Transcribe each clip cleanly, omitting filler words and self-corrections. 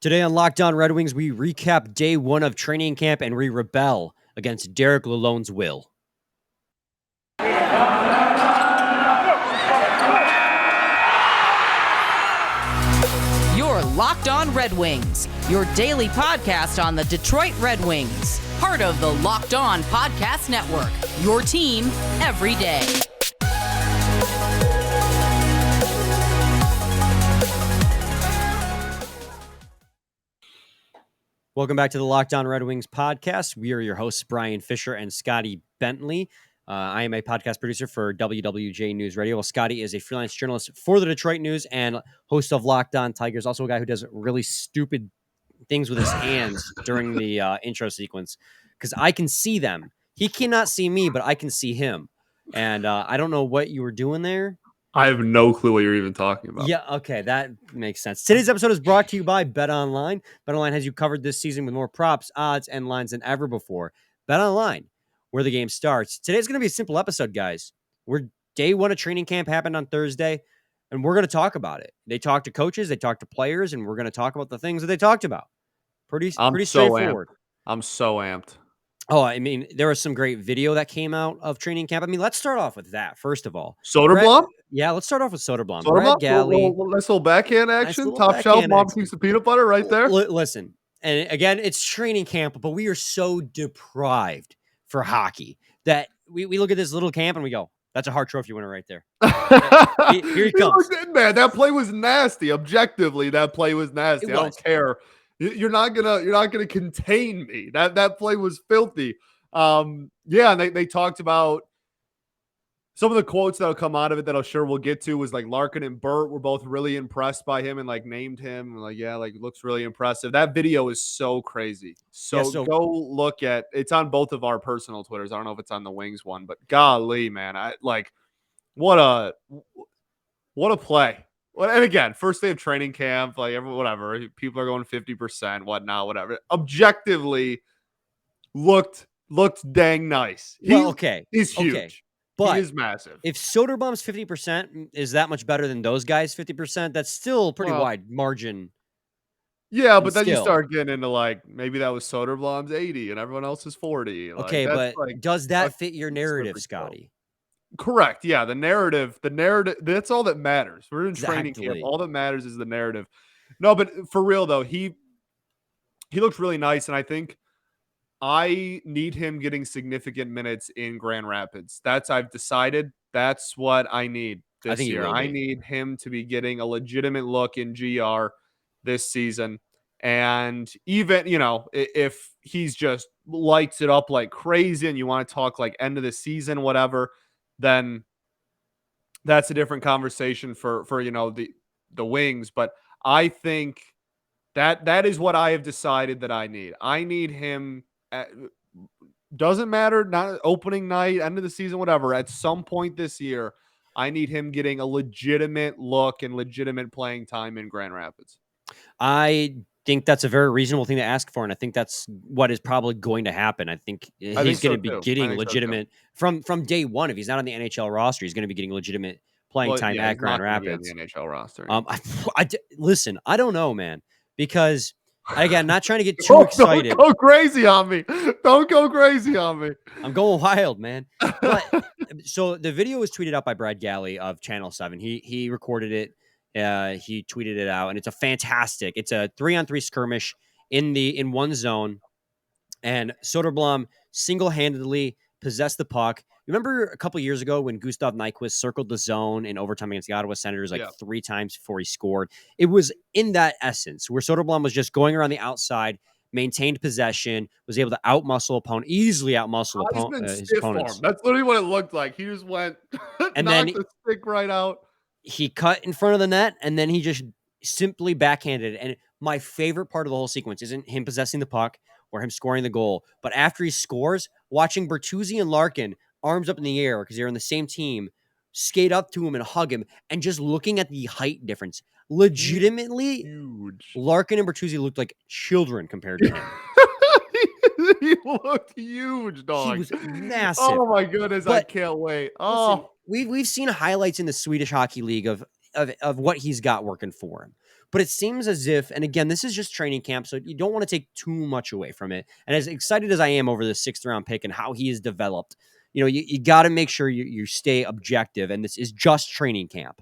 Today on Locked On Red Wings, we recap day one of training camp and we rebel against Derek Lalonde's will. You're Locked On Red Wings, your daily podcast on the Detroit Red Wings. Part of the Locked On Podcast Network, your team every day. Welcome back to the Locked On Red Wings podcast. We are your hosts, Brian Fisher and Scotty Bentley. I am a podcast producer for WWJ News Radio. Well, Scotty is a freelance journalist for the Detroit News and host of Locked On Tigers. Also a guy who does really stupid things with his hands during the intro sequence because I can see them. He cannot see me, but I can see him. And I don't know what you were doing there. I have no clue what you're even talking about. Yeah, okay, that makes sense. Today's episode is brought to you by BetOnline. BetOnline has you covered this season with more props, odds, and lines than ever before. BetOnline, where the game starts. Today's going to be a simple episode, guys. Day one of training camp happened on Thursday, and we're going to talk about it. They talked to coaches, they talked to players, and we're going to talk about the things that they talked about. Pretty straightforward. I'm so amped. Oh, I mean, there was some great video that came out of training camp. I mean, let's start off with that, first of all. Soderblom? Yeah, let's start off with Soderblom. Soderblom? Galley. Nice little backhand action. Top shelf, mom piece of peanut butter right there. Listen, and again, it's training camp, but we are so deprived for hockey that we look at this little camp and we go, that's a Hart Trophy winner right there. Here he comes. Man, that play was nasty. Objectively, that play was nasty. I don't care. You're not gonna contain me. That play was filthy. And they talked about some of the quotes that'll come out of it that I'm sure we'll get to was like Larkin and Burt were both really impressed by him and like named him looks really impressive. That video is so crazy. So go look at it's on both of our personal Twitters. I don't know if it's on the Wings one, but golly, man, what a play. And again, first day of training camp, whatever. People are going 50%, whatnot, whatever. Objectively, looked dang nice. He's huge. Okay. But he is massive. If Soderblom's 50% is that much better than those guys' 50%, that's still pretty wide margin. Yeah, but then you start getting into maybe that was Soderblom's 80 and everyone else is 40. Okay, but does that fit your narrative, Scotty? Correct. Yeah, the narrative, that's all that matters. We're in training camp. All that matters is the narrative. No, but for real though, he looks really nice, and I think I need him getting significant minutes in Grand Rapids. I've decided that's what I need this year. I need him to be getting a legitimate look in GR this season. And even, if he's just lights it up like crazy and you want to talk like end of the season, whatever, then that's a different conversation for the Wings. But I think that is what I have decided that I need. I need him. Doesn't matter, not opening night, end of the season, whatever. At some point this year, I need him getting a legitimate look and legitimate playing time in Grand Rapids. I think that's a very reasonable thing to ask for, and I think that's what is probably going to happen. I think he's going to be getting legitimate from day one. If he's not on the NHL roster, he's going to be getting legitimate playing time at Grand Rapids. The NHL roster. Listen, I don't know, man, because. Again, not trying to get too excited. Don't go crazy on me. I'm going wild, man. But, so the video was tweeted out by Brad Galley of Channel 7. He recorded it. He tweeted it out, and it's a 3-on-3 skirmish in one zone. And Soderblom single-handedly possessed the puck. Remember a couple years ago when Gustav Nyquist circled the zone in overtime against the Ottawa Senators 3 times before he scored? It was in that essence where Soderblom was just going around the outside, maintained possession, was able to easily outmuscle his opponents. That's literally what it looked like. He just went and knocked the stick right out. He cut in front of the net, and then he just simply backhanded it. And my favorite part of the whole sequence isn't him possessing the puck or him scoring the goal, but after he scores, watching Bertuzzi and Larkin arms up in the air because they're on the same team, skate up to him and hug him, and just looking at the height difference. Legitimately, huge. Larkin and Bertuzzi looked like children compared to him. He looked huge, dog. He was massive. Oh my goodness, I can't wait. Listen, we've seen highlights in the Swedish Hockey League of of what he's got working for him. But it seems as if, and again, this is just training camp, so you don't want to take too much away from it. And as excited as I am over the 6th-round pick and how he has developed, you got to make sure you stay objective, and this is just training camp.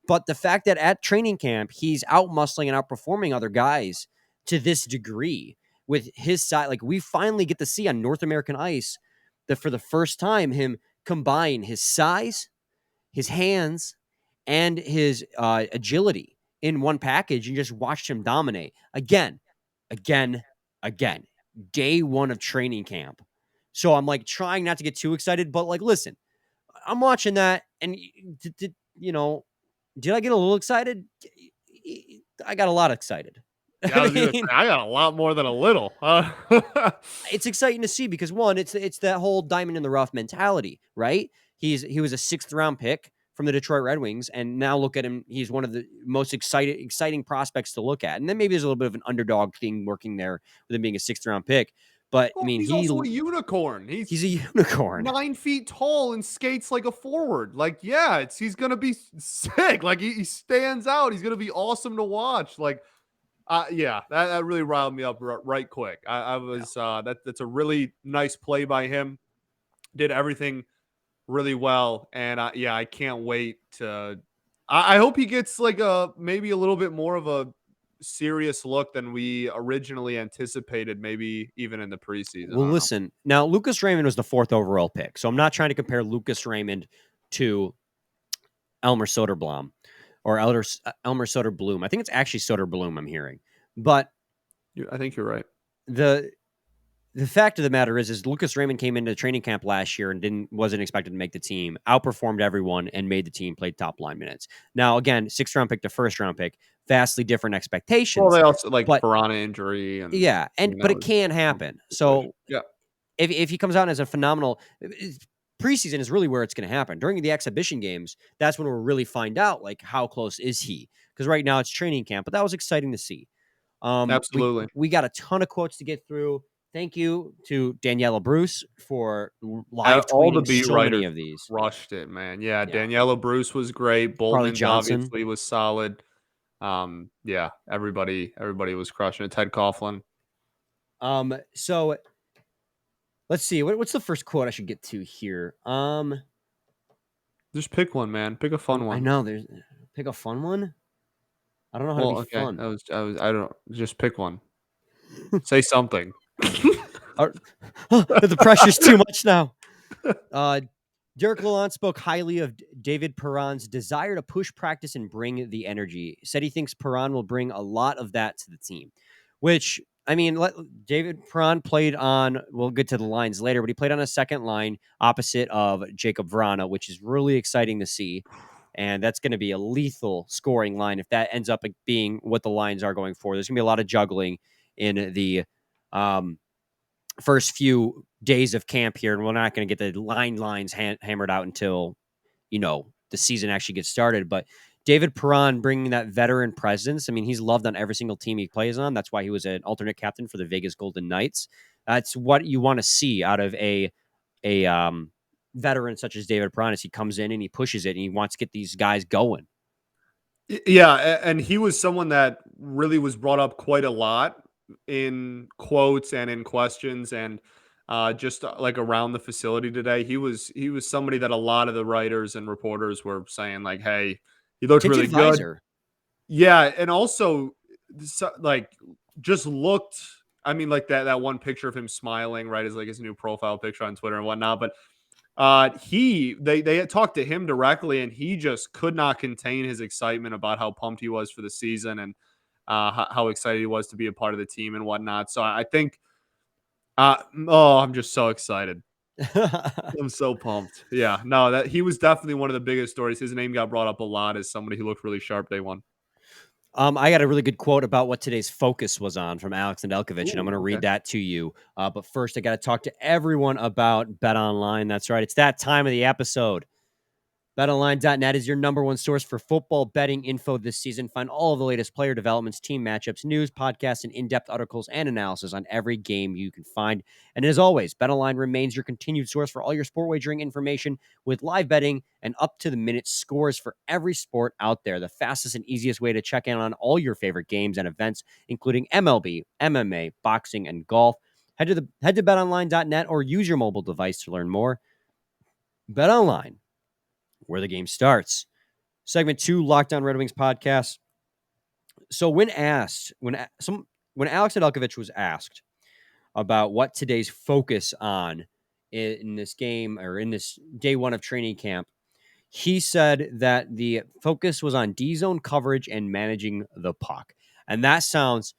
But the fact that at training camp, he's out muscling and outperforming other guys to this degree with his side, like we finally get to see on North American ice that for the first time, him combine his size, his hands, and his agility in one package, and just watched him dominate again. Day one of training camp. So I'm like trying not to get too excited, but like, listen, I'm watching that, and did I get a little excited? I got a lot excited. Yeah, I got a lot more than a little. It's exciting to see because one, it's that whole diamond in the rough mentality, right? He was a 6th-round pick from the Detroit Red Wings, and now look at him. He's one of the most exciting prospects to look at. And then maybe there's a little bit of an underdog thing working there with him being a 6th-round pick. But I mean, he's also a unicorn. He's a unicorn, 9 feet tall and skates like a forward. Like, yeah, he's gonna be sick. Like he stands out. He's gonna be awesome to watch. Like, yeah, that really riled me up right quick. I was that's a really nice play by him. Did everything really well, and I can't wait to. I hope he gets like maybe a little bit more of a serious look than we originally anticipated, maybe even in the preseason. Well, listen, now Lucas Raymond was the 4th overall pick, so I'm not trying to compare Lucas Raymond to Elmer Soderblom or Elmer Soderblom. I think it's actually Soderblom I'm hearing, but I think you're right. The fact of the matter is Lucas Raymond came into training camp last year and wasn't expected to make the team, outperformed everyone, and made the team, played top line minutes. Now, again, 6th-round pick to 1st-round pick, vastly different expectations. Well, they also piranha injury. But it can happen. So yeah, if he comes out as a phenomenal preseason is really where it's going to happen. During the exhibition games, that's when we'll really find out like how close is he. Because right now it's training camp, but that was exciting to see. Absolutely. We got a ton of quotes to get through. Thank you to Daniela Bruce for live tweeting all the beat so many of these. Crushed it, man. Yeah, Daniela Bruce was great. Bolton obviously was solid. Yeah, everybody was crushing it. Ted Coughlin. So let's see. What's the first quote I should get to here? Just pick one, man. Pick a fun one. I know. Pick a fun one. I don't know how to be fun. I don't just pick one. Say something. The pressure's too much now. Derek Lalonde spoke highly of David Perron's desire to push practice and bring the energy. Said he thinks Perron will bring a lot of that to the team, which, I mean, David Perron played on, we'll get to the lines later, but he played on a second line opposite of Jacob Vrana, which is really exciting to see. And that's going to be a lethal scoring line if that ends up being what the lines are going for. There's going to be a lot of juggling in the first few days of camp here, and we're not going to get the lines hammered out until, the season actually gets started. But David Perron bringing that veteran presence. I mean, he's loved on every single team he plays on. That's why he was an alternate captain for the Vegas Golden Knights. That's what you want to see out of a veteran such as David Perron, as he comes in and he pushes it and he wants to get these guys going. Yeah, and he was someone that really was brought up quite a lot in quotes and in questions and just like around the facility today. He was somebody that a lot of the writers and reporters were saying like, hey, he looked really good. Yeah, and also like just looked, I mean, like that one picture of him smiling, right, is like his new profile picture on Twitter and whatnot. But they had talked to him directly, and he just could not contain his excitement about how pumped he was for the season and how excited he was to be a part of the team and whatnot. So I think, I'm just so excited. I'm so pumped. Yeah, no, that he was definitely one of the biggest stories. His name got brought up a lot as somebody who looked really sharp day one. I got a really good quote about what today's focus was on from Alex Nedeljkovic, and I'm going to read that to you. But first, I got to talk to everyone about BetOnline. That's right. It's that time of the episode. BetOnline.net is your number one source for football betting info this season. Find all of the latest player developments, team matchups, news, podcasts, and in-depth articles and analysis on every game you can find. And as always, BetOnline remains your continued source for all your sport wagering information with live betting and up-to-the-minute scores for every sport out there. The fastest and easiest way to check in on all your favorite games and events, including MLB, MMA, boxing, and golf. Head to BetOnline.net or use your mobile device to learn more. BetOnline, where the game starts. Segment 2, Locked On Red Wings podcast. So when Alex Nedeljkovic was asked about what today's focus on in this game or in this day one of training camp, he said that the focus was on D-zone coverage and managing the puck. And that sounds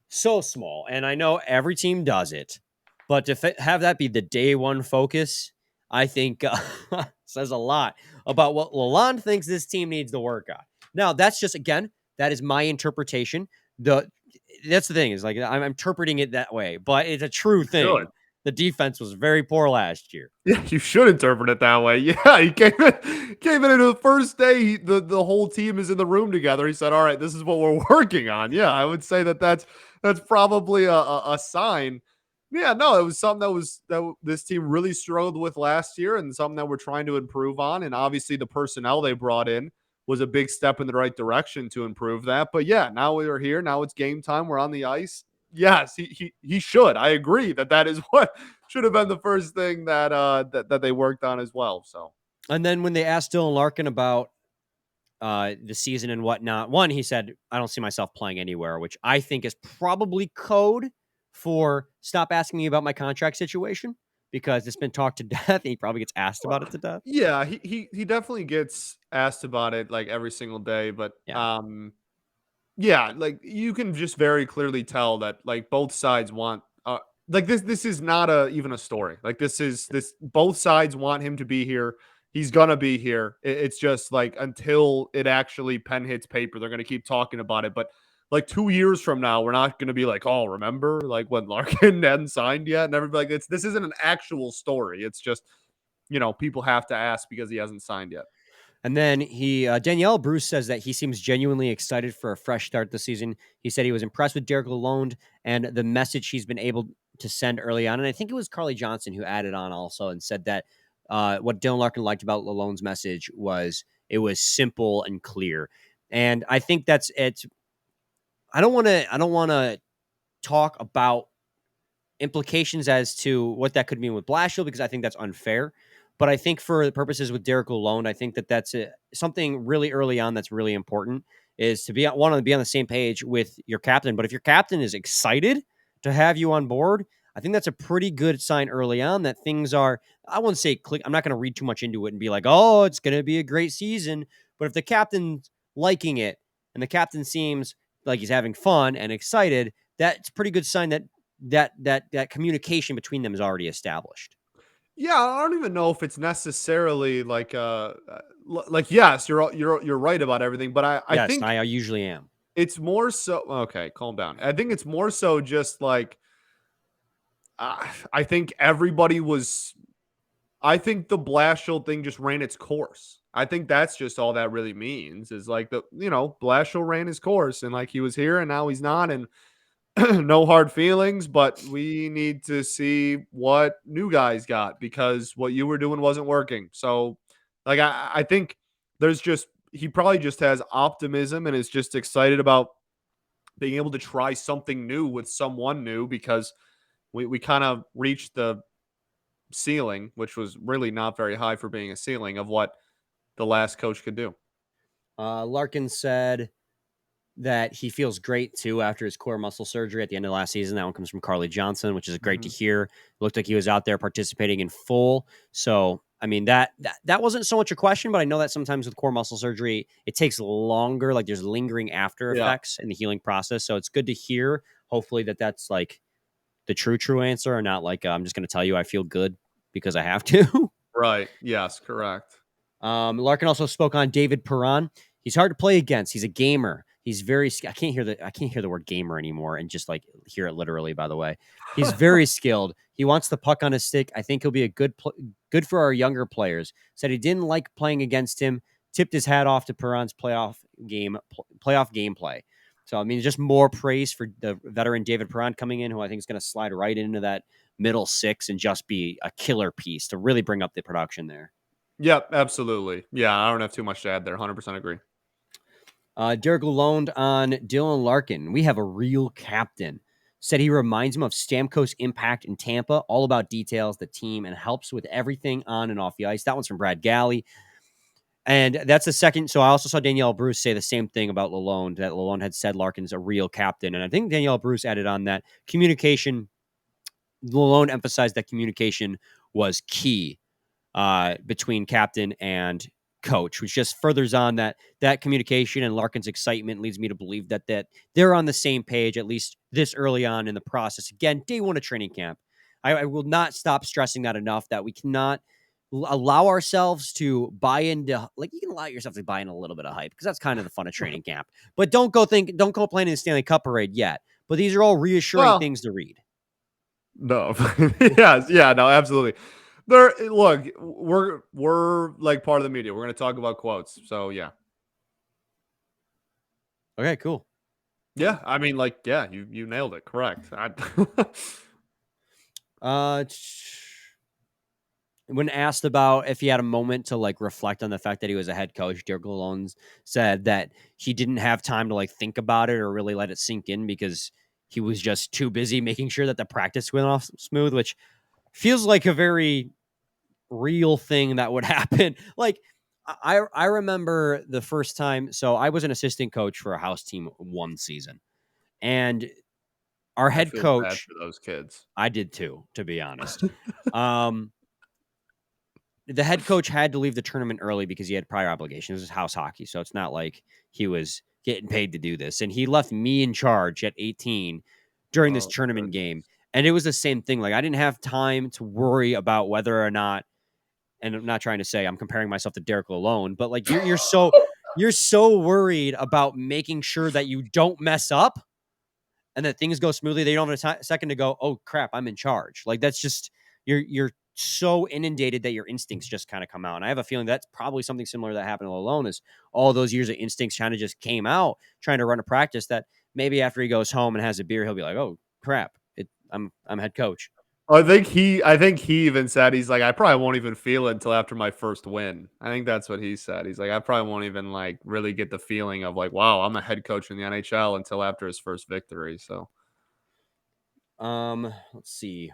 so small. And I know every team does it, but to have that be the day one focus, I think says a lot about what Lalonde thinks this team needs to work on. Now, that's just, again, that is my interpretation. That's the thing, is like I'm interpreting it that way, but it's a true thing. Sure. The defense was very poor last year. Yeah, you should interpret it that way. Yeah, he came in into the first day. The whole team is in the room together. He said, "All right, this is what we're working on." Yeah, I would say that's probably a sign. Yeah, no, it was something that this team really struggled with last year, and something that we're trying to improve on. And obviously, the personnel they brought in was a big step in the right direction to improve that. But yeah, now we are here. Now it's game time. We're on the ice. Yes, he should. I agree that is what should have been the first thing that they worked on as well. So, and then when they asked Dylan Larkin about the season and whatnot, one, he said, "I don't see myself playing anywhere," which I think is probably code for stop asking me about my contract situation, because it's been talked to death and he probably gets asked about it to death. Yeah, he definitely gets asked about it like every single day, but yeah, like you can just very clearly tell that like both sides want like this is not even a story. Like this both sides want him to be here. He's gonna be here. It's just like until it actually pen hits paper, they're gonna keep talking about it. But like 2 years from now, we're not gonna be like, oh, remember like when Larkin hadn't signed yet, and everybody like this isn't an actual story. It's just people have to ask because he hasn't signed yet. And then Danielle Bruce says that he seems genuinely excited for a fresh start this season. He said he was impressed with Derek Lalonde and the message he's been able to send early on. And I think it was Carly Johnson who added on also and said that what Dylan Larkin liked about Lalonde's message was it was simple and clear. And I think that's it. I don't want to talk about implications as to what that could mean with Blashill, because I think that's unfair. But I think for the purposes with Derek Lalonde, I think that's something really early on that's really important, is to be on the same page with your captain. But if your captain is excited to have you on board, I think that's a pretty good sign early on that things are, I won't say click. I'm not going to read too much into it and be like, oh, it's going to be a great season. But if the captain's liking it and the captain seems like he's having fun and excited, that's a pretty good sign that communication between them is already established. Yeah, I don't even know if it's necessarily like yes, you're right about everything, but I think I usually am. It's more so okay, calm down. I think it's more so just like I think I think the Blashill thing just ran its course. I think that's just all that really means, is like Blashill ran his course, and like he was here and now he's not, and no hard feelings, but we need to see what new guys got, because what you were doing wasn't working. So like I think he probably just has optimism and is just excited about being able to try something new with someone new, because we kind of reached the ceiling, which was really not very high for being a ceiling, of what the last coach could do. Larkin said that he feels great too after his core muscle surgery at the end of last season. That one comes from Carly Johnson, which is great to hear. It looked like he was out there participating in full. So, I mean, that wasn't so much a question, but I know that sometimes with core muscle surgery, it takes longer. Like there's lingering after effects in the healing process. So it's good to hear. Hopefully that's like the true answer, or not like, I'm just going to tell you I feel good because I have to. Right. Yes, correct. Larkin also spoke on David Perron. He's hard to play against. He's a gamer. He's very. I can't hear the word gamer anymore, and just like hear it literally. By the way, he's very skilled. He wants the puck on his stick. I think he'll be a good for our younger players. Said he didn't like playing against him. Tipped his hat off to Perron's playoff gameplay. So I mean, just more praise for the veteran David Perron coming in, who I think is going to slide right into that middle six and just be a killer piece to really bring up the production there. Yep, absolutely. Yeah, I don't have too much to add there. 100% agree. Derek Lalonde on Dylan Larkin. We have a real captain. Said he reminds him of Stamkos' impact in Tampa, all about details, the team, and helps with everything on and off the ice. That one's from Brad Galley. And that's the second. So I also saw Danielle Bruce say the same thing about Lalonde, that Lalonde had said Larkin's a real captain. And I think Danielle Bruce added on that communication. Lalonde emphasized that communication was key between captain and coach, which just furthers on that communication, and Larkin's excitement leads me to believe that they're on the same page, at least this early on in the process. Again, day one of training camp. I will not stop stressing that enough, that we cannot allow ourselves to buy into, like, you can allow yourself to buy in a little bit of hype, because that's kind of the fun of training camp, but don't go playing in the Stanley Cup parade yet. But these are all reassuring things to read. No. Yes. Yeah, no, absolutely. Look, we're like part of the media. We're going to talk about quotes. So yeah. Okay, cool. Yeah. I mean, like, yeah, you nailed it. Correct. When asked about if he had a moment to like reflect on the fact that he was a head coach, Derek Lalonde said that he didn't have time to like think about it or really let it sink in, because he was just too busy making sure that the practice went off smooth, which feels like a very real thing that would happen. Like, I remember the first time. So I was an assistant coach for a house team one season, and our head coach, bad for those kids. I did too, to be honest. The head coach had to leave the tournament early because he had prior obligations. This is house hockey, so it's not like he was getting paid to do this. And he left me in charge at 18 during this tournament game. And it was the same thing. Like, I didn't have time to worry about whether or not, and I'm not trying to say I'm comparing myself to Derek Lalonde, but like you're so worried about making sure that you don't mess up and that things go smoothly. They don't have a second to go, oh crap, I'm in charge. Like, that's just, you're so inundated that your instincts just kind of come out. And I have a feeling that's probably something similar that happened to Lalonde, is all those years of instincts kind of just came out trying to run a practice, that maybe after he goes home and has a beer, he'll be like, oh crap, I'm head coach. I think he even said, he's like, I probably won't even feel it until after my first win. I think that's what he said. He's like, I probably won't even like really get the feeling of like, wow, I'm a head coach in the NHL until after his first victory. So, let's see.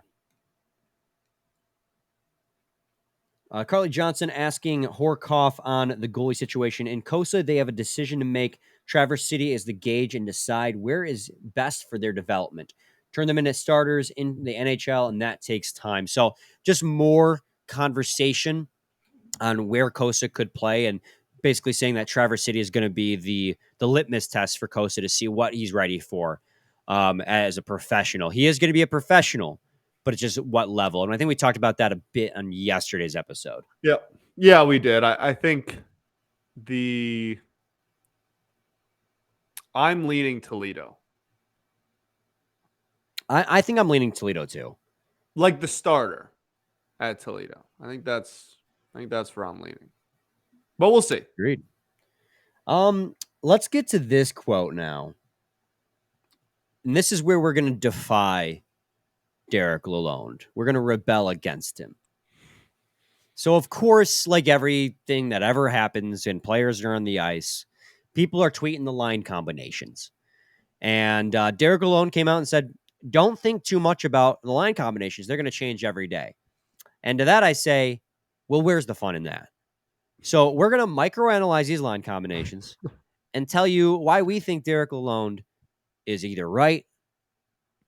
Carly Johnson asking Horkoff on the goalie situation. In Costa, they have a decision to make. Traverse City is the gauge and decide where is best for their development. Turn them into starters in the NHL, and that takes time. So just more conversation on where Costa could play, and basically saying that Traverse City is going to be the litmus test for Costa to see what he's ready for as a professional. He is going to be a professional, but it's just what level. And I think we talked about that a bit on yesterday's episode. Yeah, we did. I think I'm leaning Toledo. I think I'm leaning Toledo too. Like the starter at Toledo. I think that's where I'm leaning. But we'll see. Agreed. Let's get to this quote now. And this is where we're going to defy Derek Lalonde. We're going to rebel against him. So, of course, like everything that ever happens and players are on the ice, people are tweeting the line combinations. And Derek Lalonde came out and said, don't think too much about the line combinations. They're going to change every day. And to that I say, well, where's the fun in that? So we're going to microanalyze these line combinations and tell you why we think Derek Lalonde is either right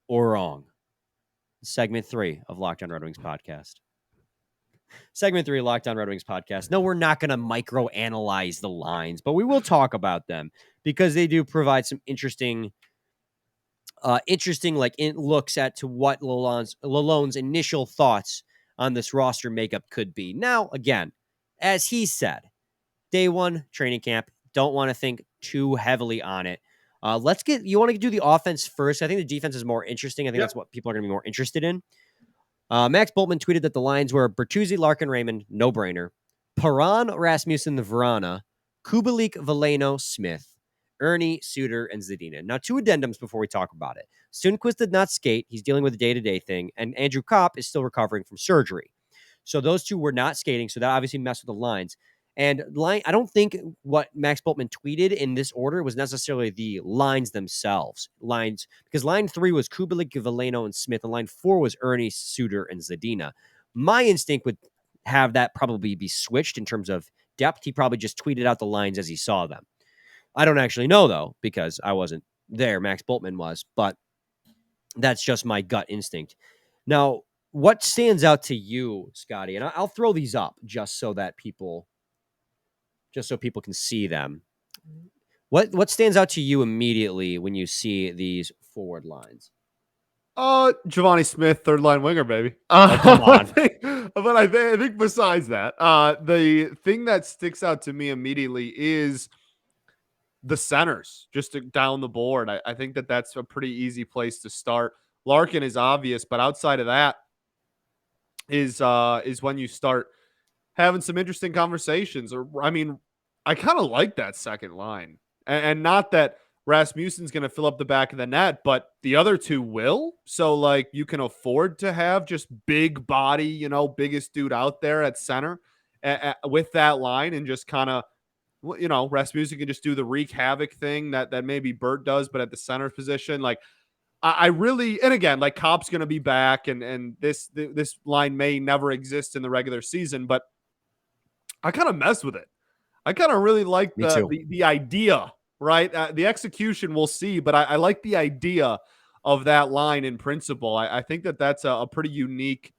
or wrong. Segment 3 of Locked On Red Wings podcast. Segment 3 of Locked On Red Wings podcast. No, we're not going to microanalyze the lines, but we will talk about them because they do provide some interesting looks at to what Lalonde's initial thoughts on this roster makeup could be. Now, again, as he said, day one training camp, don't want to think too heavily on it. You want to do the offense first? I think the defense is more interesting. I think that's what people are going to be more interested in. Max Boltman tweeted that the lines were Bertuzzi, Larkin, Raymond, no brainer. Perron, Rasmussen, the Vrana, Kubalik, Veleno, Smith, Ernie, Suter, and Zadina. Now, 2 addendums before we talk about it. Sundqvist did not skate. He's dealing with a day-to-day thing. And Andrew Kopp is still recovering from surgery. So those 2 were not skating. So that obviously messed with the lines. And I don't think what Max Boltman tweeted in this order was necessarily the lines themselves. Because line 3 was Kubalik, Veleno, and Smith, and line 4 was Ernie, Suter, and Zadina. My instinct would have that probably be switched in terms of depth. He probably just tweeted out the lines as he saw them. I don't actually know, though, because I wasn't there. Max Boltman was, but that's just my gut instinct. Now, what stands out to you, Scotty? And I'll throw these up just so people can see them. What stands out to you immediately when you see these forward lines? Giovanni Smith, third line winger, baby. Come on. I think besides that, the thing that sticks out to me immediately is the centers, just down the board. I think that's a pretty easy place to start. Larkin is obvious, but outside of that is when you start having some interesting conversations. I kind of like that second line, and not that Rasmussen's going to fill up the back of the net, but the other 2 will. So like you can afford to have just big body, biggest dude out there at center with that line, and just kind of, Rasmussen can just do the wreak havoc thing that maybe Bert does, but at the center position. Like I really, and again, like Kopp's going to be back, and this line may never exist in the regular season, but I kind of mess with it. I kind of really like the idea, right? The execution we'll see, but I like the idea of that line in principle. I think that's a pretty unique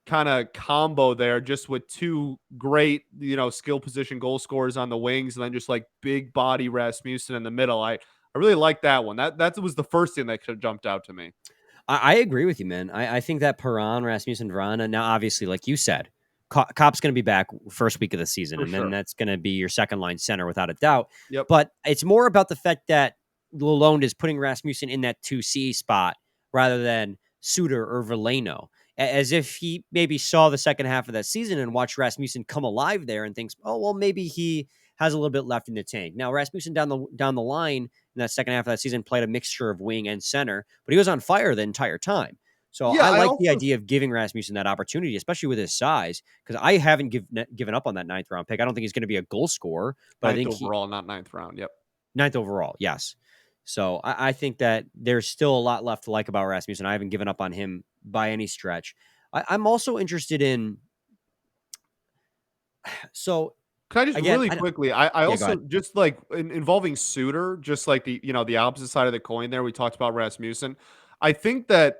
kind of combo there, just with 2 great, skill position goal scorers on the wings, and then just like big body Rasmussen in the middle. I really like that one. That was the first thing that could have jumped out to me. I agree with you, man. I think that Perron, Rasmussen, Vrana, now obviously, like you said, Kopp's going to be back first week of the season, and then that's going to be your second line center without a doubt. Yep. But it's more about the fact that Lalonde is putting Rasmussen in that 2C spot rather than Suter or Veleno, as if he maybe saw the second half of that season and watched Rasmussen come alive there and thinks, oh, well, maybe he has a little bit left in the tank. Now, Rasmussen down the line in that second half of that season played a mixture of wing and center, but he was on fire the entire time. So yeah, I like the idea of giving Rasmussen that opportunity, especially with his size, because I haven't given up on that 9th round pick. I don't think he's going to be a goal scorer, but I think overall, not 9th round. Yep. 9th overall. Yes. So I think that there's still a lot left to like about Rasmussen. I haven't given up on him by any stretch. I'm also interested in. So can I just really quickly? I also just like involving Suter, just like the opposite side of the coin there. We talked about Rasmussen. I think that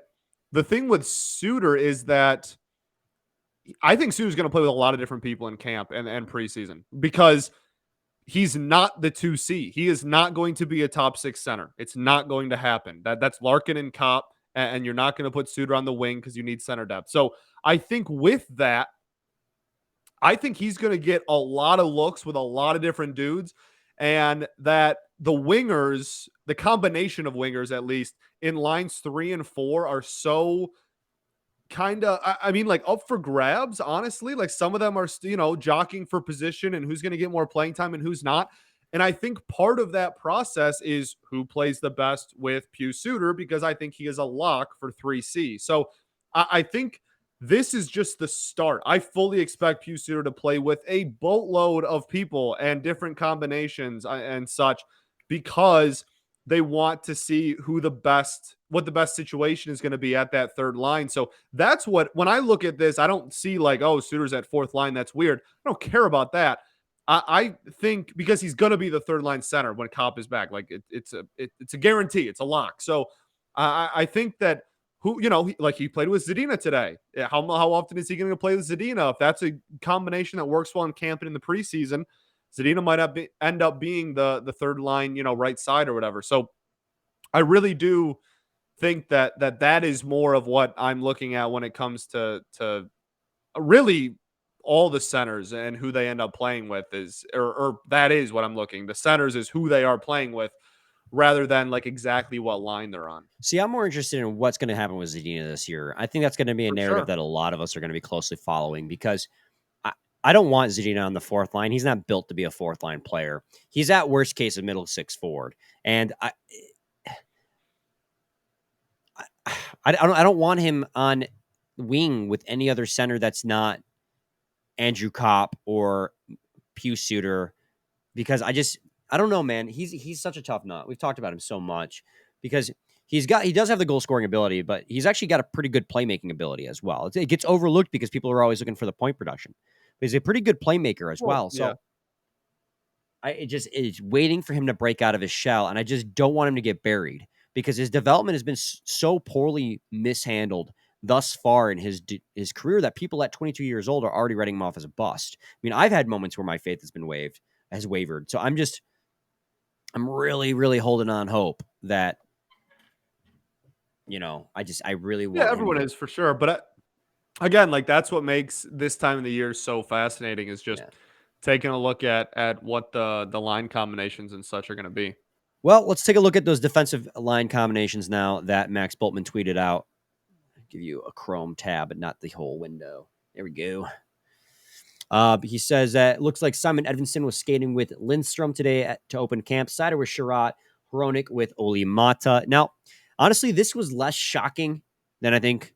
the thing with Suter is that I think Suter's going to play with a lot of different people in camp and preseason, because he's not the 2C. He is not going to be a top 6 center. It's not going to happen. That's Larkin and Kopp, and you're not going to put Suter on the wing because you need center depth. So I think with that, I think he's going to get a lot of looks with a lot of different dudes, and that the wingers, the combination of wingers, at least in lines 3 and 4, are so kind of, like up for grabs, honestly. Like some of them are, jockeying for position and who's going to get more playing time and who's not. And I think part of that process is who plays the best with Pius Suter, because I think he is a lock for 3C. So I think this is just the start. I fully expect Pius Suter to play with a boatload of people and different combinations and such, because they want to see what the best situation is going to be at that third line. So that's when I look at this, I don't see like, oh, Suter's at fourth line. That's weird. I don't care about that. I think because he's going to be the third line center when Kopp is back. Like it's a guarantee. It's a lock. So I think that he played with Zadina today. How often is he going to play with Zadina? If that's a combination that works well in camp and in the preseason, Zadina might end up being the third line, right side or whatever. So I really do think that is more of what I'm looking at when it comes to really all the centers and who they end up playing with or that is what I'm looking. The centers is who they are playing with rather than like exactly what line they're on. See, I'm more interested in what's going to happen with Zadina this year. I think that's going to be a narrative that a lot of us are going to be closely following because I don't want Zadina on the fourth line. He's not built to be a fourth line player. He's at worst case a middle six forward. And I don't want him on wing with any other center that's not Andrew Kopp or Pew Suter because I don't know, man. He's such a tough nut. We've talked about him so much because he does have the goal scoring ability, but he's actually got a pretty good playmaking ability as well. It gets overlooked because people are always looking for the point production. But he's a pretty good playmaker as well. So it's waiting for him to break out of his shell, and I just don't want him to get buried because his development has been so poorly mishandled thus far in his career that people at 22 years old are already writing him off as a bust. I mean, I've had moments where my faith has wavered. So I'm really, really holding on hope that, I really want. Yeah, everyone is for sure. But again, like that's what makes this time of the year so fascinating is just taking a look at what the line combinations and such are going to be. Well, let's take a look at those defensive line combinations now that Max Bultman tweeted out. I'll give you a Chrome tab, but not the whole window. There we go. He says that it looks like Simon Edvinsson was skating with Lindstrom today to open camp. Seider with Sherratt, Hronek with Olli Maatta. Now, honestly, this was less shocking than I think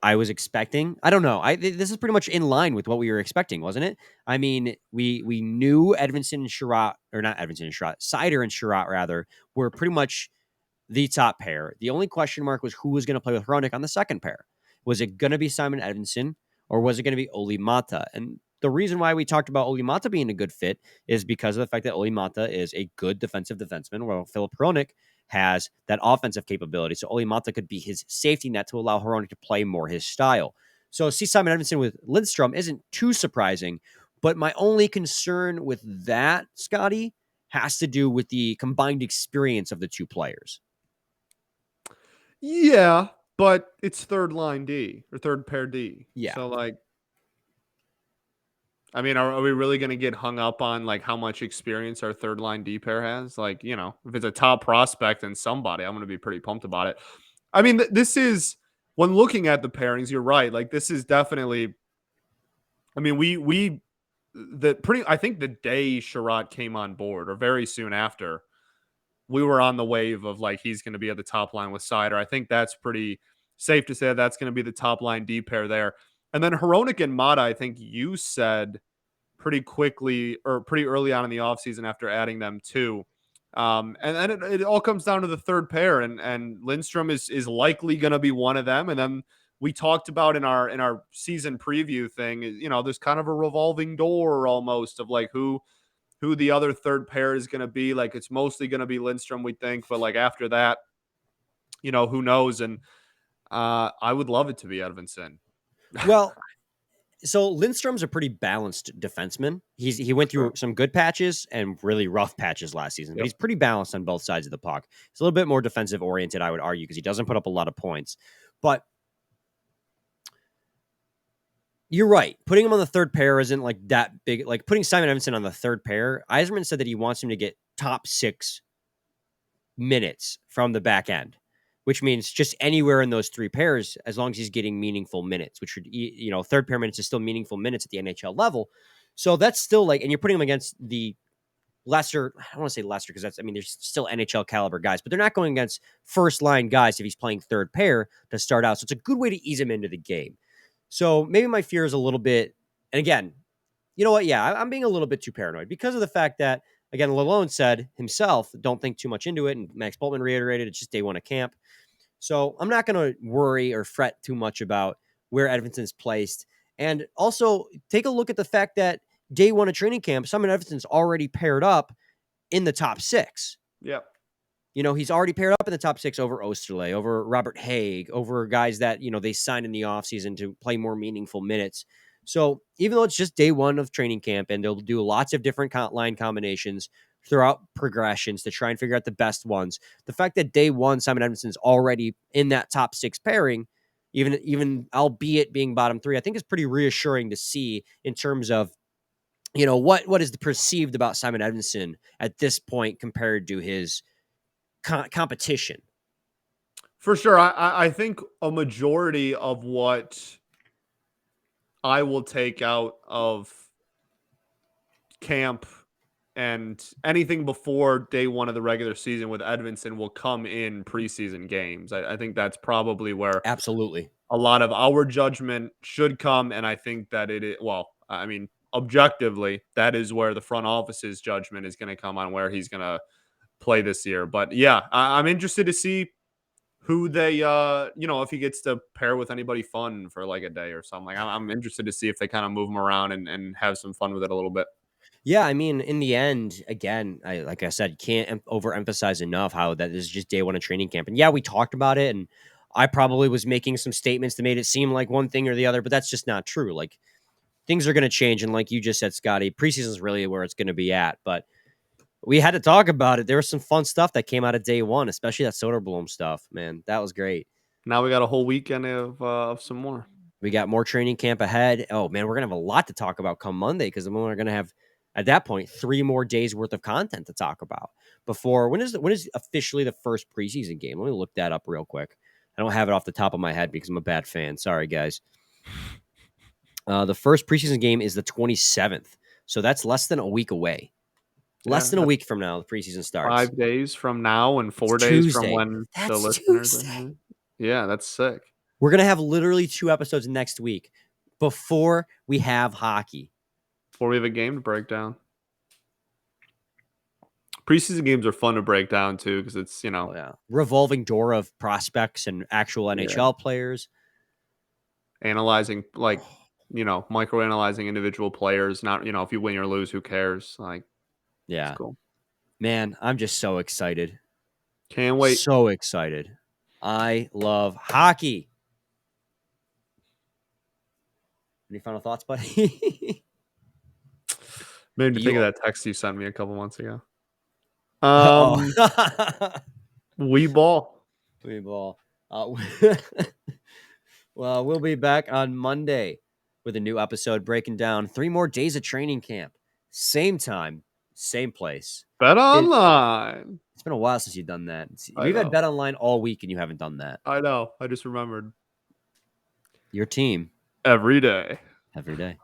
I was expecting. I don't know. This is pretty much in line with what we were expecting, wasn't it? I mean, we knew Edvinsson and Sherratt, or not Edvinsson and Sherratt, Seider and Sherratt, rather, were pretty much the top pair. The only question mark was who was going to play with Hronek on the second pair. Was it going to be Simon Edvinsson or was it going to be Olli Maatta? And the reason why we talked about Olli Maatta being a good fit is because of the fact that Olli Maatta is a good defensive defenseman, while Philip Hronek has that offensive capability. So Olli Maatta could be his safety net to allow Hronek to play more his style. So see Simon Edvinsson with Lindstrom isn't too surprising, but my only concern with that, Scotty, has to do with the combined experience of the two players. Yeah, but it's third line D or third pair D. Yeah. So like, I mean, are we really going to get hung up on like how much experience our third line D pair has? Like, if it's a top prospect and somebody, I'm going to be pretty pumped about it. I mean, this is when looking at the pairings, you're right. Like this is definitely, I mean, I think the day Sherratt came on board or very soon after, we were on the wave of like, he's going to be at the top line with Seider. I think that's pretty safe to say that's going to be the top line D pair there. And then Hronek and Maatta, I think you said pretty quickly or pretty early on in the offseason after adding them too. And then it all comes down to the third pair, and Lindstrom is likely going to be one of them. And then we talked about in our season preview thing, there's kind of a revolving door almost of like who the other third pair is going to be. Like it's mostly going to be Lindstrom, we think, but like after that, who knows? And I would love it to be Edvinsson. Well, so Lindstrom's a pretty balanced defenseman. He went through some good patches and really rough patches last season, but he's pretty balanced on both sides of the puck. He's a little bit more defensive oriented, I would argue, because he doesn't put up a lot of points. But you're right. Putting him on the third pair isn't like that big. Like putting Simon Edvinsson on the third pair, Yzerman said that he wants him to get top 6 minutes from the back end, which means just anywhere in those 3 pairs, as long as he's getting meaningful minutes, which would, third pair minutes is still meaningful minutes at the NHL level. So that's still like, and you're putting him against the lesser, I don't want to say lesser because there's still NHL caliber guys, but they're not going against first line guys if he's playing third pair to start out. So it's a good way to ease him into the game. So maybe my fear is a little bit, and again, you know what? Yeah, I'm being a little bit too paranoid because of the fact that, again, Lalonde said himself, don't think too much into it. And Max Bultman reiterated, it's just day one of camp. So I'm not going to worry or fret too much about where Edvinson's placed. And also take a look at the fact that day one of training camp, Simon Edvinson's already paired up in the top 6. Yep. He's already paired up in the top 6 over Osterley, over Robert Haig, over guys that, they signed in the offseason to play more meaningful minutes. So even though it's just day one of training camp and they'll do lots of different line combinations throughout progressions to try and figure out the best ones, the fact that day one, Simon Edvinson's already in that top 6 pairing, even albeit being bottom 3, I think is pretty reassuring to see in terms of what is perceived about Simon Edmondson at this point compared to his competition? For sure. I think a majority of what I will take out of camp and anything before day one of the regular season with Edmondson will come in preseason games. I think that's probably where Absolutely. a lot of our judgment should come. And I think that objectively, that is where the front office's judgment is going to come on where he's going to play this year. But yeah, I'm interested to see who they, if he gets to pair with anybody fun for like a day or something. Like, I'm interested to see if they kind of move him around and have some fun with it a little bit. Yeah, I mean, in the end, again, like I said, can't overemphasize enough how that is just day one of training camp. And yeah, we talked about it, and I probably was making some statements that made it seem like one thing or the other, but that's just not true. Like, things are going to change, and like you just said, Scotty, preseason is really where it's going to be at. But we had to talk about it. There was some fun stuff that came out of day one, especially that Soderblom stuff. Man, that was great. Now we got a whole weekend of some more. We got more training camp ahead. Oh man, we're gonna have a lot to talk about come Monday because we're gonna have at that point 3 more days worth of content to talk about. Before when is officially the first preseason game? Let me look that up real quick. I don't have it off the top of my head because I'm a bad fan. Sorry, guys. The first preseason game is the 27th, so that's less than a week away. Less than a week from now, the preseason starts. 5 days from now and 4 days from when the listeners. Yeah, that's sick. We're going to have literally 2 episodes next week before we have hockey. Before we have a game to break down. Preseason games are fun to break down too because it's, revolving door of prospects and actual NHL players. Analyzing, microanalyzing individual players. Not, if you win or lose, who cares? Like, yeah. It's cool. Man, I'm just so excited. Can't wait. So excited. I love hockey. Any final thoughts, buddy? Made me think of that text you sent me a couple months ago. We ball. We ball. Well, we'll be back on Monday with a new episode breaking down 3 more days of training camp. Same time, same place. BetOnline. It's been a while since you've done that. We've had BetOnline all week and you haven't done that. I know. I just remembered. Your team. Every day. Every day.